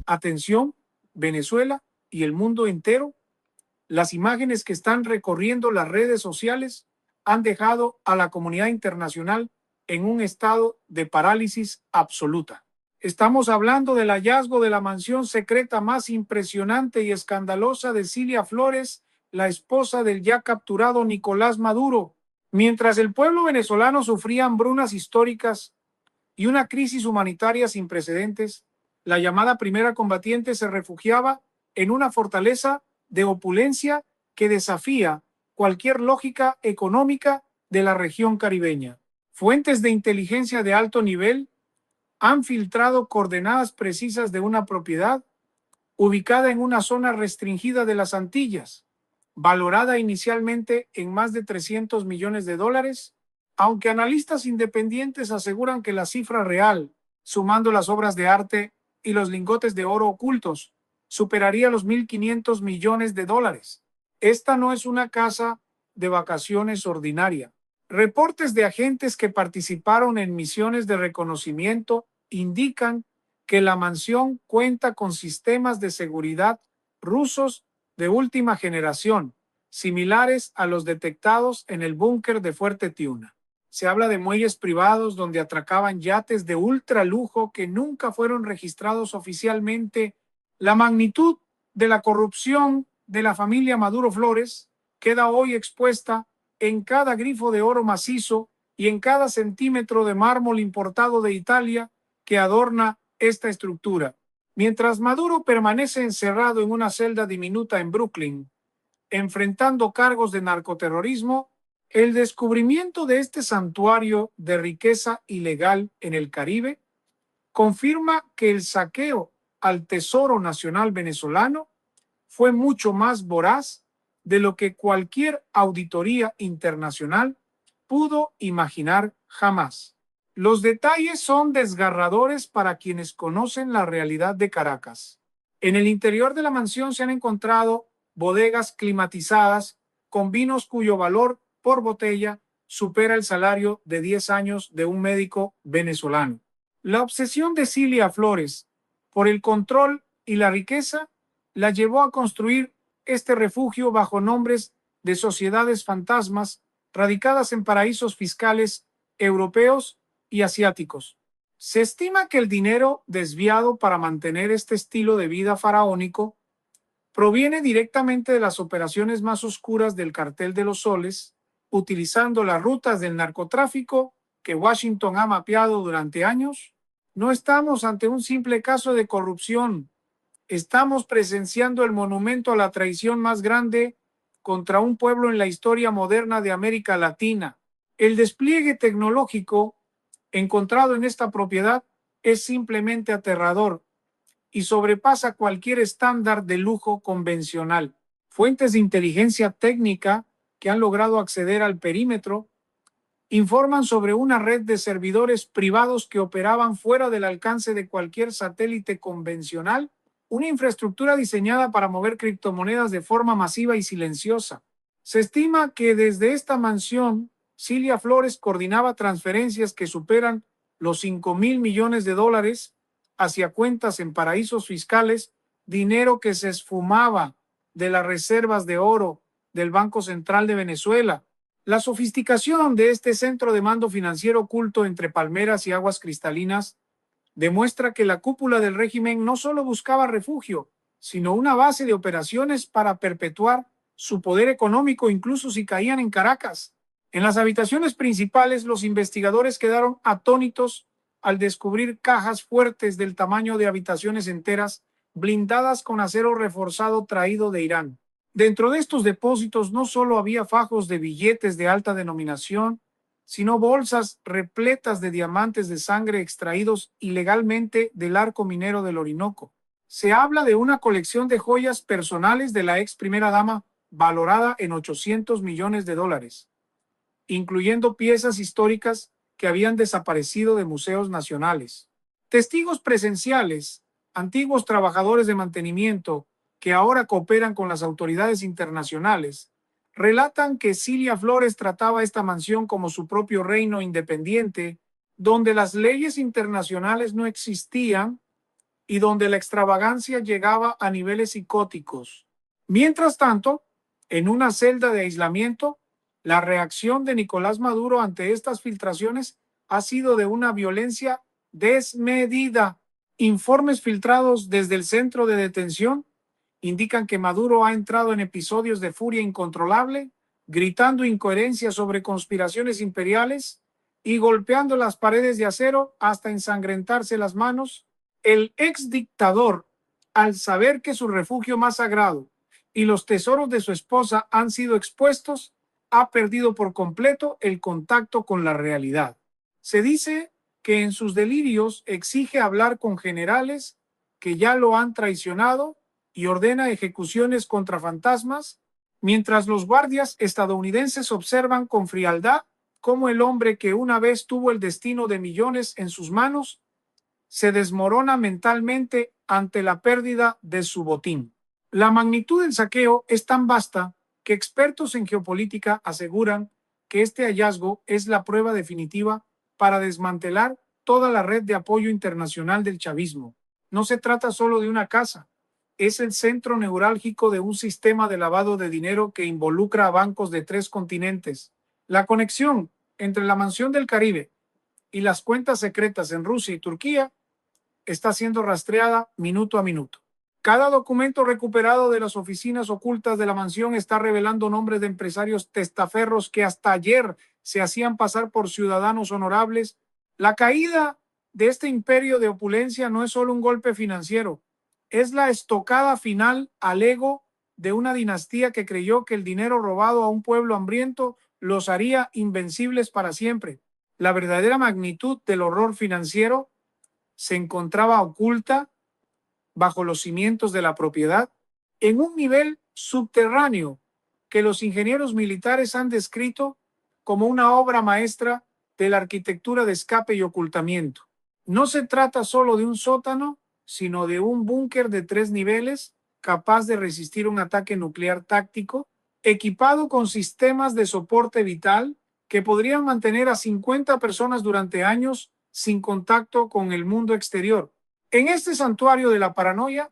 Atención, Venezuela y el mundo entero, las imágenes que están recorriendo las redes sociales han dejado a la comunidad internacional en un estado de parálisis absoluta. Estamos hablando del hallazgo de la mansión secreta más impresionante y escandalosa de Cilia Flores, la esposa del ya capturado Nicolás Maduro. Mientras el pueblo venezolano sufría hambrunas históricas y una crisis humanitaria sin precedentes, la llamada primera combatiente se refugiaba en una fortaleza de opulencia que desafía cualquier lógica económica de la región caribeña. Fuentes de inteligencia de alto nivel han filtrado coordenadas precisas de una propiedad ubicada en una zona restringida de las Antillas, valorada inicialmente en más de 300 millones de dólares, aunque analistas independientes aseguran que la cifra real, sumando las obras de arte y los lingotes de oro ocultos, superaría los 1.500 millones de dólares. Esta no es una casa de vacaciones ordinaria. Reportes de agentes que participaron en misiones de reconocimiento indican que la mansión cuenta con sistemas de seguridad rusos de última generación, similares a los detectados en el búnker de Fuerte Tiuna. Se habla de muelles privados donde atracaban yates de ultralujo que nunca fueron registrados oficialmente. La magnitud de la corrupción de la familia Maduro Flores queda hoy expuesta en cada grifo de oro macizo y en cada centímetro de mármol importado de Italia que adorna esta estructura. Mientras Maduro permanece encerrado en una celda diminuta en Brooklyn, enfrentando cargos de narcoterrorismo, el descubrimiento de este santuario de riqueza ilegal en el Caribe confirma que el saqueo al Tesoro Nacional venezolano fue mucho más voraz de lo que cualquier auditoría internacional pudo imaginar jamás. Los detalles son desgarradores para quienes conocen la realidad de Caracas. En el interior de la mansión se han encontrado bodegas climatizadas con vinos cuyo valor por botella supera el salario de 10 años de un médico venezolano. La obsesión de Cilia Flores por el control y la riqueza la llevó a construir este refugio bajo nombres de sociedades fantasmas radicadas en paraísos fiscales europeos y asiáticos. Se estima que el dinero desviado para mantener este estilo de vida faraónico proviene directamente de las operaciones más oscuras del cartel de los soles, utilizando las rutas del narcotráfico que Washington ha mapeado durante años. No estamos ante un simple caso de corrupción. Estamos presenciando el monumento a la traición más grande contra un pueblo en la historia moderna de América Latina. El despliegue tecnológico encontrado en esta propiedad es simplemente aterrador y sobrepasa cualquier estándar de lujo convencional. Fuentes de inteligencia técnica que han logrado acceder al perímetro informan sobre una red de servidores privados que operaban fuera del alcance de cualquier satélite convencional, una infraestructura diseñada para mover criptomonedas de forma masiva y silenciosa. Se estima que desde esta mansión, Cilia Flores coordinaba transferencias que superan los 5.000 millones de dólares hacia cuentas en paraísos fiscales, dinero que se esfumaba de las reservas de oro del Banco Central de Venezuela. La sofisticación de este centro de mando financiero oculto entre palmeras y aguas cristalinas demuestra que la cúpula del régimen no solo buscaba refugio, sino una base de operaciones para perpetuar su poder económico incluso si caían en Caracas. En las habitaciones principales, los investigadores quedaron atónitos al descubrir cajas fuertes del tamaño de habitaciones enteras, blindadas con acero reforzado traído de Irán. Dentro de estos depósitos no solo había fajos de billetes de alta denominación, sino bolsas repletas de diamantes de sangre extraídos ilegalmente del arco minero del Orinoco. Se habla de una colección de joyas personales de la ex primera dama valorada en 800 millones de dólares, incluyendo piezas históricas que habían desaparecido de museos nacionales. Testigos presenciales, antiguos trabajadores de mantenimiento que ahora cooperan con las autoridades internacionales, relatan que Cilia Flores trataba esta mansión como su propio reino independiente, donde las leyes internacionales no existían y donde la extravagancia llegaba a niveles psicóticos. Mientras tanto, en una celda de aislamiento, la reacción de Nicolás Maduro ante estas filtraciones ha sido de una violencia desmedida. Informes filtrados desde el centro de detención indican que Maduro ha entrado en episodios de furia incontrolable, gritando incoherencias sobre conspiraciones imperiales y golpeando las paredes de acero hasta ensangrentarse las manos. El ex dictador, al saber que su refugio más sagrado y los tesoros de su esposa han sido expuestos, ha perdido por completo el contacto con la realidad. Se dice que en sus delirios exige hablar con generales que ya lo han traicionado y ordena ejecuciones contra fantasmas, mientras los guardias estadounidenses observan con frialdad cómo el hombre que una vez tuvo el destino de millones en sus manos se desmorona mentalmente ante la pérdida de su botín. La magnitud del saqueo es tan vasta que expertos en geopolítica aseguran que este hallazgo es la prueba definitiva para desmantelar toda la red de apoyo internacional del chavismo. No se trata solo de una casa, es el centro neurálgico de un sistema de lavado de dinero que involucra a bancos de 3 continentes. La conexión entre la Mansión del Caribe y las cuentas secretas en Rusia y Turquía está siendo rastreada minuto a minuto. Cada documento recuperado de las oficinas ocultas de la mansión está revelando nombres de empresarios testaferros que hasta ayer se hacían pasar por ciudadanos honorables. La caída de este imperio de opulencia no es solo un golpe financiero, es la estocada final al ego de una dinastía que creyó que el dinero robado a un pueblo hambriento los haría invencibles para siempre. La verdadera magnitud del horror financiero se encontraba oculta bajo los cimientos de la propiedad en un nivel subterráneo que los ingenieros militares han descrito como una obra maestra de la arquitectura de escape y ocultamiento. No se trata solo de un sótano, sino de un búnker de 3 niveles capaz de resistir un ataque nuclear táctico, equipado con sistemas de soporte vital que podrían mantener a 50 personas durante años sin contacto con el mundo exterior. En este santuario de la paranoia,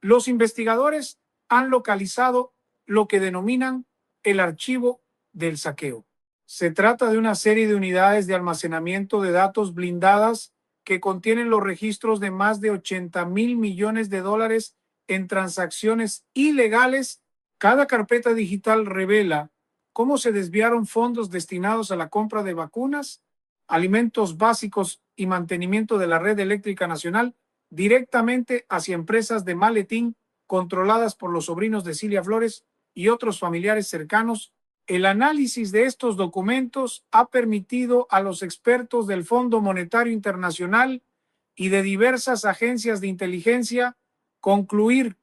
los investigadores han localizado lo que denominan el archivo del saqueo. Se trata de una serie de unidades de almacenamiento de datos blindadas que contienen los registros de más de 80,000 millones de dólares en transacciones ilegales. Cada carpeta digital revela cómo se desviaron fondos destinados a la compra de vacunas, alimentos básicos y mantenimiento de la red eléctrica nacional directamente hacia empresas de maletín controladas por los sobrinos de Cilia Flores y otros familiares cercanos. El análisis de estos documentos ha permitido a los expertos del Fondo Monetario Internacional y de diversas agencias de inteligencia concluir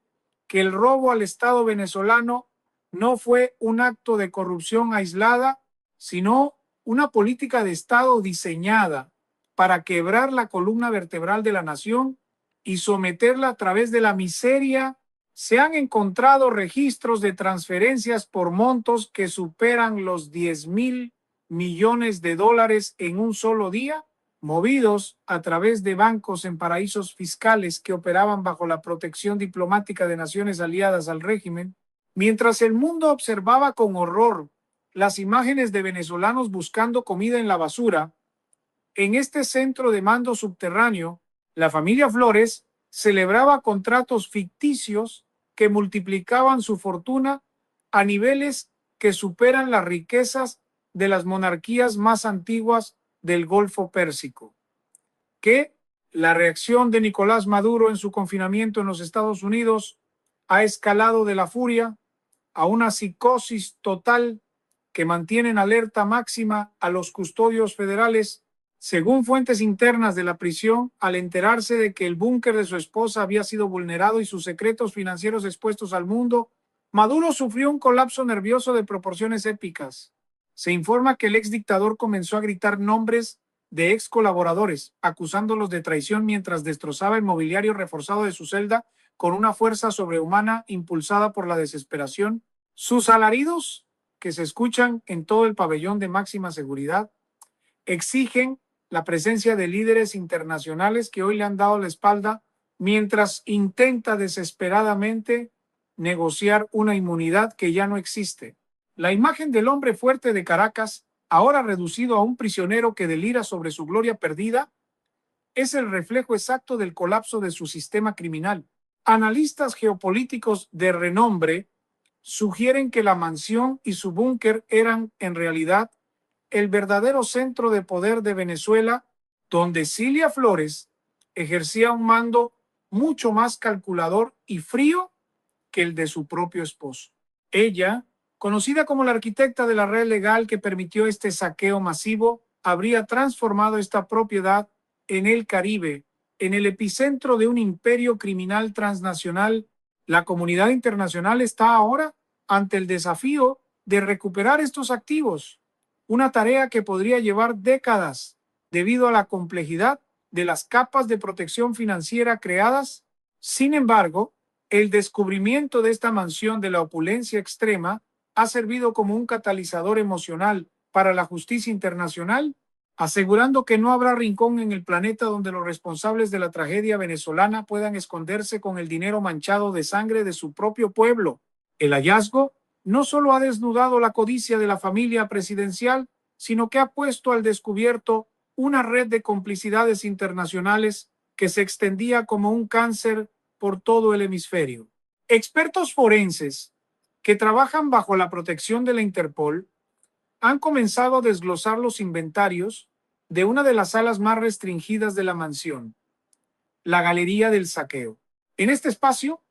que el robo al Estado venezolano no fue un acto de corrupción aislada, sino una política de Estado diseñada para quebrar la columna vertebral de la nación y someterla a través de la miseria. Se han encontrado registros de transferencias por montos que superan los 10,000 millones de dólares en un solo día, movidos a través de bancos en paraísos fiscales que operaban bajo la protección diplomática de naciones aliadas al régimen. Mientras el mundo observaba con horror las imágenes de venezolanos buscando comida en la basura, en este centro de mando subterráneo, la familia Flores celebraba contratos ficticios que multiplicaban su fortuna a niveles que superan las riquezas de las monarquías más antiguas del Golfo Pérsico. Que la reacción de Nicolás Maduro en su confinamiento en los Estados Unidos ha escalado de la furia a una psicosis total que mantiene en alerta máxima a los custodios federales. Según fuentes internas de la prisión, al enterarse de que el búnker de su esposa había sido vulnerado y sus secretos financieros expuestos al mundo, Maduro sufrió un colapso nervioso de proporciones épicas. Se informa que el ex dictador comenzó a gritar nombres de ex colaboradores, acusándolos de traición mientras destrozaba el mobiliario reforzado de su celda con una fuerza sobrehumana impulsada por la desesperación. Sus alaridos, que se escuchan en todo el pabellón de máxima seguridad, exigen la presencia de líderes internacionales que hoy le han dado la espalda, mientras intenta desesperadamente negociar una inmunidad que ya no existe. La imagen del hombre fuerte de Caracas, ahora reducido a un prisionero que delira sobre su gloria perdida, es el reflejo exacto del colapso de su sistema criminal. Analistas geopolíticos de renombre sugieren que la mansión y su búnker eran, en realidad, el verdadero centro de poder de Venezuela, donde Cilia Flores ejercía un mando mucho más calculador y frío que el de su propio esposo. Ella, conocida como la arquitecta de la red legal que permitió este saqueo masivo, habría transformado esta propiedad en el Caribe, en el epicentro de un imperio criminal transnacional. La comunidad internacional está ahora ante el desafío de recuperar estos activos, una tarea que podría llevar décadas debido a la complejidad de las capas de protección financiera creadas. Sin embargo, el descubrimiento de esta mansión de la opulencia extrema ha servido como un catalizador emocional para la justicia internacional, asegurando que no habrá rincón en el planeta donde los responsables de la tragedia venezolana puedan esconderse con el dinero manchado de sangre de su propio pueblo. El hallazgo no solo ha desnudado la codicia de la familia presidencial, sino que ha puesto al descubierto una red de complicidades internacionales que se extendía como un cáncer por todo el hemisferio. Expertos forenses que trabajan bajo la protección de la Interpol han comenzado a desglosar los inventarios de una de las salas más restringidas de la mansión, la Galería del Saqueo. En este espacio,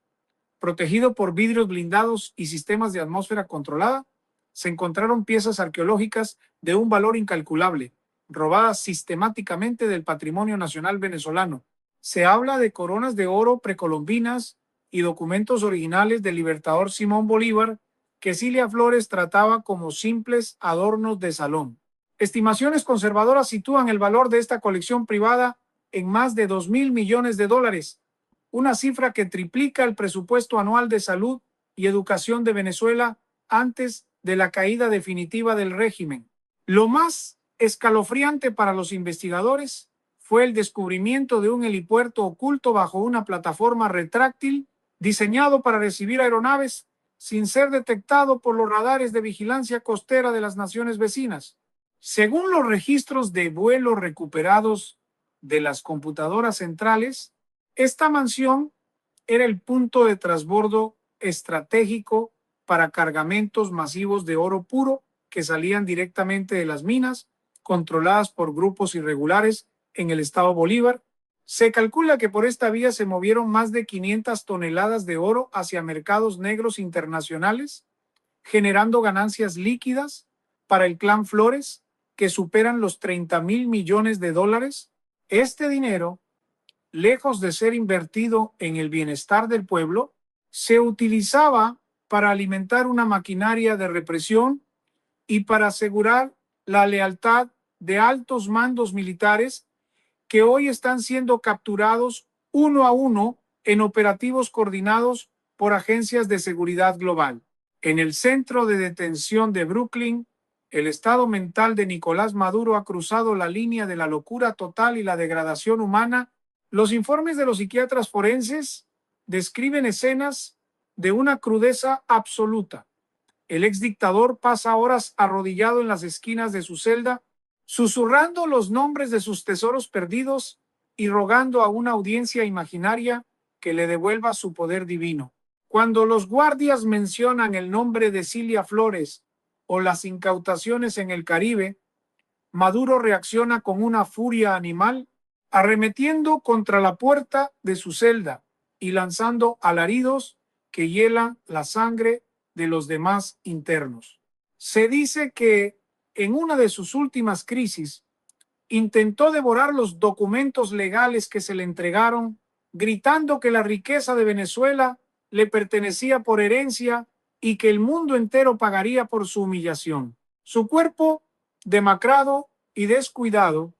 protegido por vidrios blindados y sistemas de atmósfera controlada, se encontraron piezas arqueológicas de un valor incalculable, robadas sistemáticamente del patrimonio nacional venezolano. Se habla de coronas de oro precolombinas y documentos originales del libertador Simón Bolívar que Cilia Flores trataba como simples adornos de salón. Estimaciones conservadoras sitúan el valor de esta colección privada en más de 2.000 millones de dólares, una cifra que triplica el presupuesto anual de salud y educación de Venezuela antes de la caída definitiva del régimen. Lo más escalofriante para los investigadores fue el descubrimiento de un helipuerto oculto bajo una plataforma retráctil diseñado para recibir aeronaves sin ser detectado por los radares de vigilancia costera de las naciones vecinas. Según los registros de vuelos recuperados de las computadoras centrales, esta mansión era el punto de transbordo estratégico para cargamentos masivos de oro puro que salían directamente de las minas, controladas por grupos irregulares en el estado Bolívar. Se calcula que por esta vía se movieron más de 500 toneladas de oro hacia mercados negros internacionales, generando ganancias líquidas para el clan Flores que superan los 30.000 millones de dólares. Este dinero, lejos de ser invertido en el bienestar del pueblo, se utilizaba para alimentar una maquinaria de represión y para asegurar la lealtad de altos mandos militares que hoy están siendo capturados uno a uno en operativos coordinados por agencias de seguridad global. En el centro de detención de Brooklyn, el estado mental de Nicolás Maduro ha cruzado la línea de la locura total y la degradación humana. Los informes de los psiquiatras forenses describen escenas de una crudeza absoluta. El exdictador pasa horas arrodillado en las esquinas de su celda, susurrando los nombres de sus tesoros perdidos y rogando a una audiencia imaginaria que le devuelva su poder divino. Cuando los guardias mencionan el nombre de Cilia Flores o las incautaciones en el Caribe, Maduro reacciona con una furia animal, arremetiendo contra la puerta de su celda y lanzando alaridos que hielan la sangre de los demás internos. Se dice que en una de sus últimas crisis intentó devorar los documentos legales que se le entregaron, gritando que la riqueza de Venezuela le pertenecía por herencia y que el mundo entero pagaría por su humillación. Su cuerpo, demacrado y descuidado,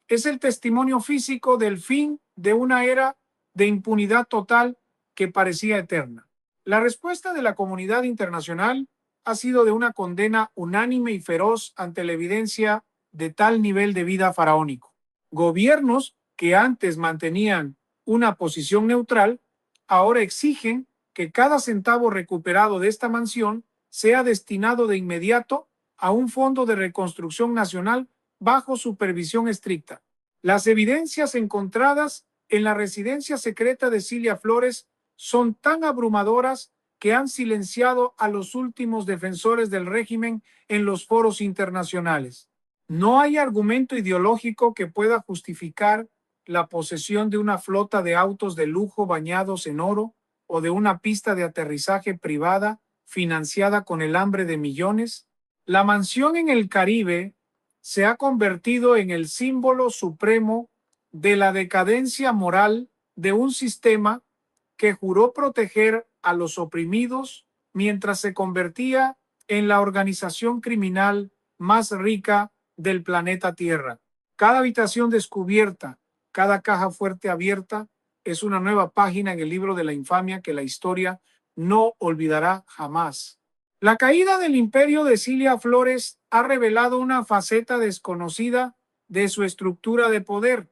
es el testimonio físico del fin de una era de impunidad total que parecía eterna. La respuesta de la comunidad internacional ha sido de una condena unánime y feroz ante la evidencia de tal nivel de vida faraónico. Gobiernos que antes mantenían una posición neutral, ahora exigen que cada centavo recuperado de esta mansión sea destinado de inmediato a un fondo de reconstrucción nacional bajo supervisión estricta. Las evidencias encontradas en la residencia secreta de Cilia Flores son tan abrumadoras que han silenciado a los últimos defensores del régimen en los foros internacionales. No hay argumento ideológico que pueda justificar la posesión de una flota de autos de lujo bañados en oro o de una pista de aterrizaje privada financiada con el hambre de millones. La mansión en el Caribe se ha convertido en el símbolo supremo de la decadencia moral de un sistema que juró proteger a los oprimidos mientras se convertía en la organización criminal más rica del planeta Tierra. Cada habitación descubierta, cada caja fuerte abierta es una nueva página en el libro de la infamia que la historia no olvidará jamás. La caída del imperio de Cilia Flores ha revelado una faceta desconocida de su estructura de poder: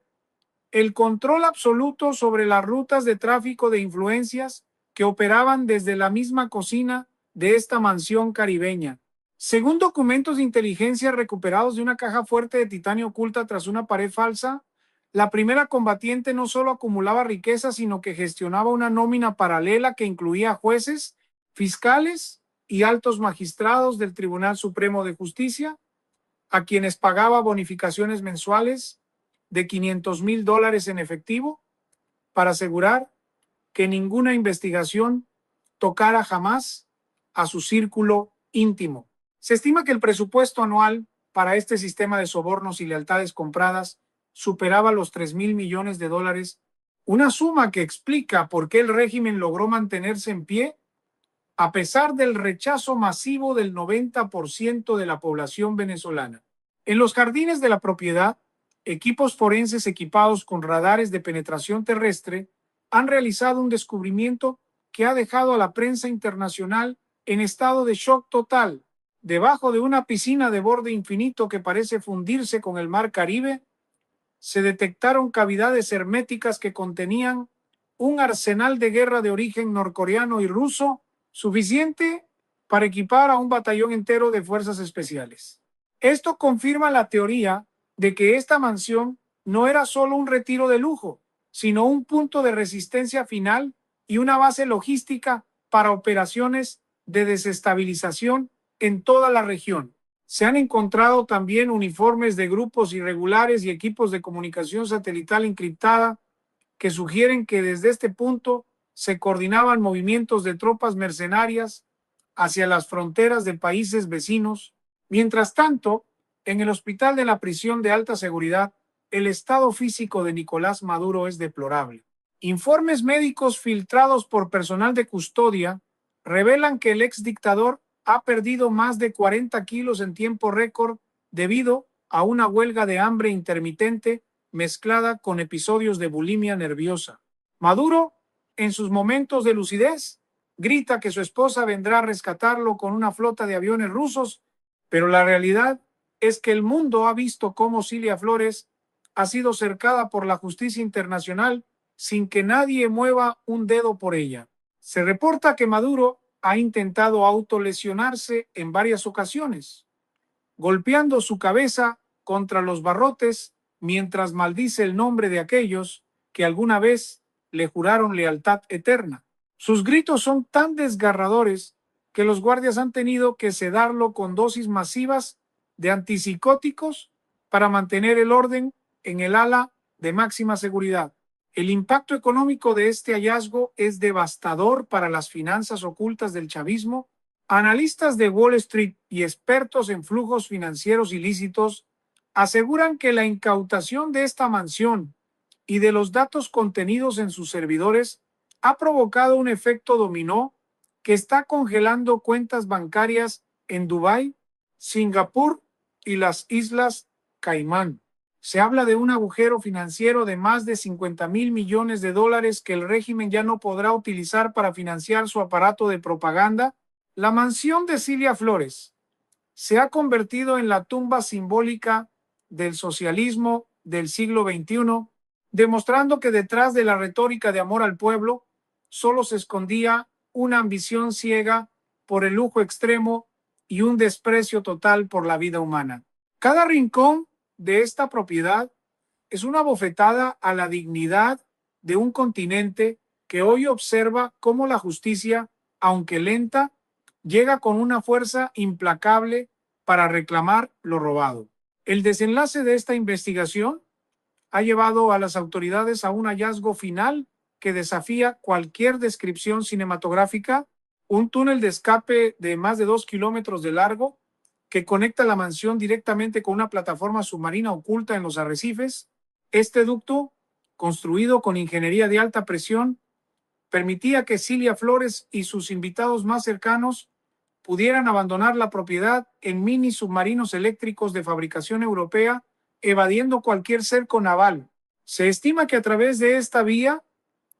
el control absoluto sobre las rutas de tráfico de influencias que operaban desde la misma cocina de esta mansión caribeña. Según documentos de inteligencia recuperados de una caja fuerte de titanio oculta tras una pared falsa, la primera combatiente no solo acumulaba riqueza, sino que gestionaba una nómina paralela que incluía jueces, fiscales y altos magistrados del Tribunal Supremo de Justicia, a quienes pagaba bonificaciones mensuales de $500,000 en efectivo para asegurar que ninguna investigación tocara jamás a su círculo íntimo. Se estima que el presupuesto anual para este sistema de sobornos y lealtades compradas superaba los $3,000 millones, una suma que explica por qué el régimen logró mantenerse en pie a pesar del rechazo masivo del 90% de la población venezolana. En los jardines de la propiedad, equipos forenses equipados con radares de penetración terrestre han realizado un descubrimiento que ha dejado a la prensa internacional en estado de shock total. Debajo de una piscina de borde infinito que parece fundirse con el mar Caribe, se detectaron cavidades herméticas que contenían un arsenal de guerra de origen norcoreano y ruso suficiente para equipar a un batallón entero de fuerzas especiales. Esto confirma la teoría de que esta mansión no era solo un retiro de lujo, sino un punto de resistencia final y una base logística para operaciones de desestabilización en toda la región. Se han encontrado también uniformes de grupos irregulares y equipos de comunicación satelital encriptada que sugieren que desde este punto se coordinaban movimientos de tropas mercenarias hacia las fronteras de países vecinos. Mientras tanto, en el hospital de la prisión de alta seguridad, el estado físico de Nicolás Maduro es deplorable. Informes médicos filtrados por personal de custodia revelan que el ex dictador ha perdido más de 40 kilos en tiempo récord debido a una huelga de hambre intermitente mezclada con episodios de bulimia nerviosa. Maduro, en sus momentos de lucidez, grita que su esposa vendrá a rescatarlo con una flota de aviones rusos, pero la realidad es que el mundo ha visto cómo Cilia Flores ha sido cercada por la justicia internacional sin que nadie mueva un dedo por ella. Se reporta que Maduro ha intentado autolesionarse en varias ocasiones, golpeando su cabeza contra los barrotes mientras maldice el nombre de aquellos que alguna vez le juraron lealtad eterna. Sus gritos son tan desgarradores que los guardias han tenido que sedarlo con dosis masivas de antipsicóticos para mantener el orden en el ala de máxima seguridad. El impacto económico de este hallazgo es devastador para las finanzas ocultas del chavismo. Analistas de Wall Street y expertos en flujos financieros ilícitos aseguran que la incautación de esta mansión y de los datos contenidos en sus servidores ha provocado un efecto dominó que está congelando cuentas bancarias en Dubái, Singapur y las Islas Caimán. Se habla de un agujero financiero de más de $50,000 millones que el régimen ya no podrá utilizar para financiar su aparato de propaganda. La mansión de Cilia Flores se ha convertido en la tumba simbólica del socialismo del siglo XXI, demostrando que detrás de la retórica de amor al pueblo solo se escondía una ambición ciega por el lujo extremo y un desprecio total por la vida humana. Cada rincón de esta propiedad es una bofetada a la dignidad de un continente que hoy observa cómo la justicia, aunque lenta, llega con una fuerza implacable para reclamar lo robado. El desenlace de esta investigación ha llevado a las autoridades a un hallazgo final que desafía cualquier descripción cinematográfica: un túnel de escape de más de 2 kilómetros de largo que conecta la mansión directamente con una plataforma submarina oculta en los arrecifes. Este ducto, construido con ingeniería de alta presión, permitía que Cilia Flores y sus invitados más cercanos pudieran abandonar la propiedad en mini submarinos eléctricos de fabricación europea, evadiendo cualquier cerco naval. Se estima que a través de esta vía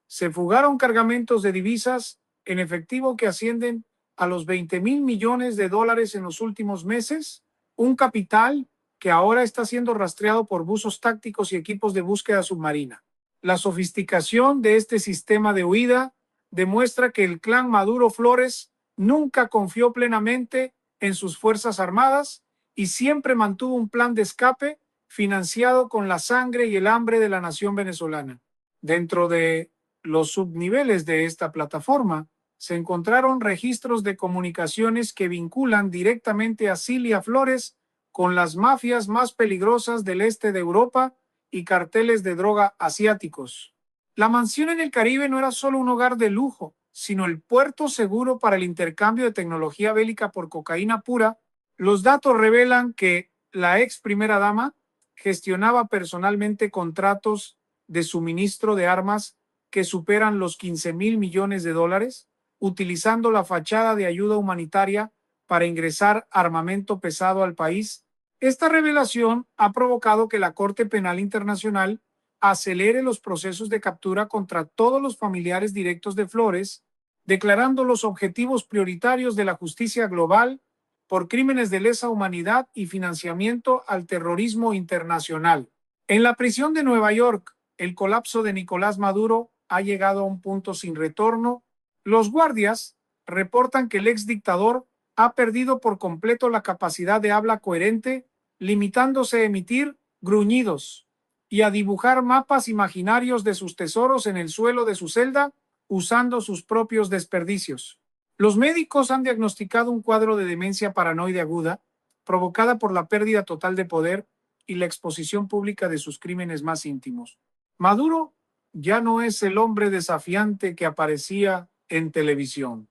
se fugaron cargamentos de divisas en efectivo que ascienden a los 20,000 millones de dólares en los últimos meses, un capital que ahora está siendo rastreado por buzos tácticos y equipos de búsqueda submarina. La sofisticación de este sistema de huida demuestra que el clan Maduro Flores nunca confió plenamente en sus fuerzas armadas y siempre mantuvo un plan de escape financiado con la sangre y el hambre de la nación venezolana. Dentro de los subniveles de esta plataforma se encontraron registros de comunicaciones que vinculan directamente a Cilia Flores con las mafias más peligrosas del este de Europa y carteles de droga asiáticos. La mansión en el Caribe no era solo un hogar de lujo, sino el puerto seguro para el intercambio de tecnología bélica por cocaína pura. Los datos revelan que la ex primera dama gestionaba personalmente contratos de suministro de armas que superan los 15,000 millones de dólares, utilizando la fachada de ayuda humanitaria para ingresar armamento pesado al país. Esta revelación ha provocado que la Corte Penal Internacional acelere los procesos de captura contra todos los familiares directos de Flores, declarando los objetivos prioritarios de la justicia global por crímenes de lesa humanidad y financiamiento al terrorismo internacional. En la prisión de Nueva York, el colapso de Nicolás Maduro ha llegado a un punto sin retorno. Los guardias reportan que el ex dictador ha perdido por completo la capacidad de habla coherente, limitándose a emitir gruñidos y a dibujar mapas imaginarios de sus tesoros en el suelo de su celda usando sus propios desperdicios. Los médicos han diagnosticado un cuadro de demencia paranoide aguda provocada por la pérdida total de poder y la exposición pública de sus crímenes más íntimos. Maduro ya no es el hombre desafiante que aparecía en televisión.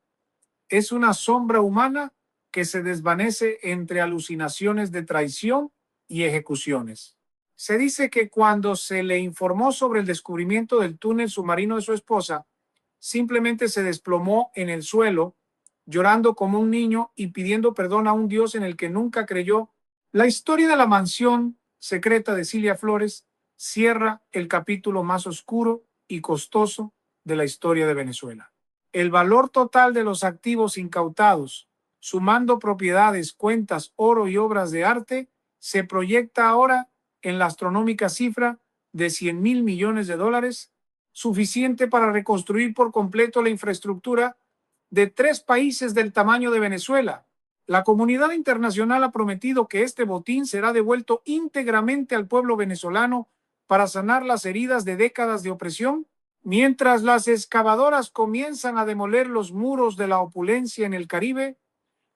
Es una sombra humana que se desvanece entre alucinaciones de traición y ejecuciones. Se dice que cuando se le informó sobre el descubrimiento del túnel submarino de su esposa, simplemente se desplomó en el suelo, llorando como un niño y pidiendo perdón a un Dios en el que nunca creyó. La historia de la mansión secreta de Cilia Flores cierra el capítulo más oscuro y costoso de la historia de Venezuela. El valor total de los activos incautados, sumando propiedades, cuentas, oro y obras de arte, se proyecta ahora en la astronómica cifra de 100,000 millones de dólares, suficiente para reconstruir por completo la infraestructura de 3 países del tamaño de Venezuela. La comunidad internacional ha prometido que este botín será devuelto íntegramente al pueblo venezolano para sanar las heridas de décadas de opresión. Mientras las excavadoras comienzan a demoler los muros de la opulencia en el Caribe,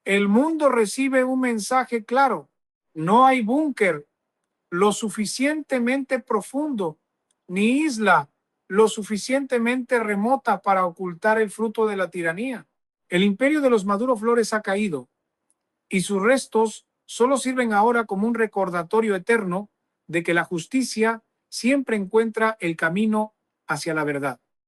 el mundo recibe un mensaje claro: no hay búnker lo suficientemente profundo, ni isla lo suficientemente remota para ocultar el fruto de la tiranía. El imperio de los Maduro Flores ha caído, y sus restos solo sirven ahora como un recordatorio eterno de que la justicia siempre encuentra el camino hacia la verdad.